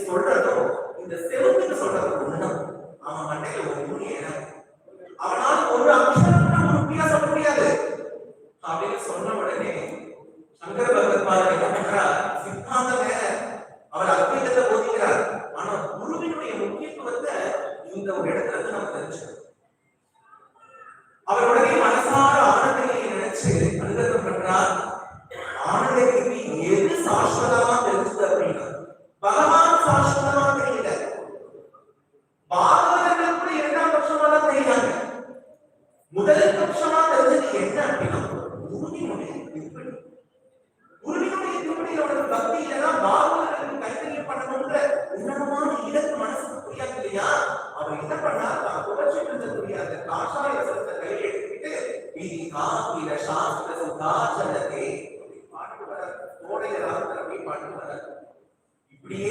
சொல்றதோ இந்த செவத்துக்கு சொல்றது ஒண்ணும் அவன் மண்டையில ஒரு முடி ஏறும். அவனால ஒரு அக்ஷரம் கூட உறுதியா சொல்ல முடியாது அப்படின்னு சொன்ன உடனே சங்கர பகவத்பாதர் என்ன பண்றார்? சித்தாந்தம் வேற, அவர் அத்வைதத்தை போதிக்கிறார். ஆனா குருவினுடைய முக்கியத்துவத்தை இந்த ஒரு இடத்துல இருந்து நம்ம தெரிஞ்சுக்கணும். அவருடைய மனசார ஆனந்தங்களை நினைச்சு அனுகிரகம் பண்றார். ஆனந்தகிரி எது சாஸ்வதமா தெரிஞ்சது அப்படின்னா பகவான் சாஸ்வதமா தெரியல, பாகவதர்கள் கூட இரண்டாம் பட்சமா தான் தெரியாங்க. முதல் பட்சமா தெரிஞ்சது என்ன அப்படின்னா குருவினுடைய திருப்படி. குருவினுடைய திருப்படியோட பக்தி இல்லைன்னா பாகவதர்களுக்கு கைத்தறியம் பண்ணணும்ன்ற உன்னதமான இலக்கு மனசுக்கு புரியாது இல்லையா? அவர் என்ன பண்ணார்? தான் புகழ்ச்சி பெறக்கூடிய அந்த காஷாய வசனத்தை கையில் எடுத்துக்கிட்டு விதி காப்பில சாஸ்திர சுதாச்சனத்தை பாட்டு வர கோடையராக பாட்டு வர இப்படியே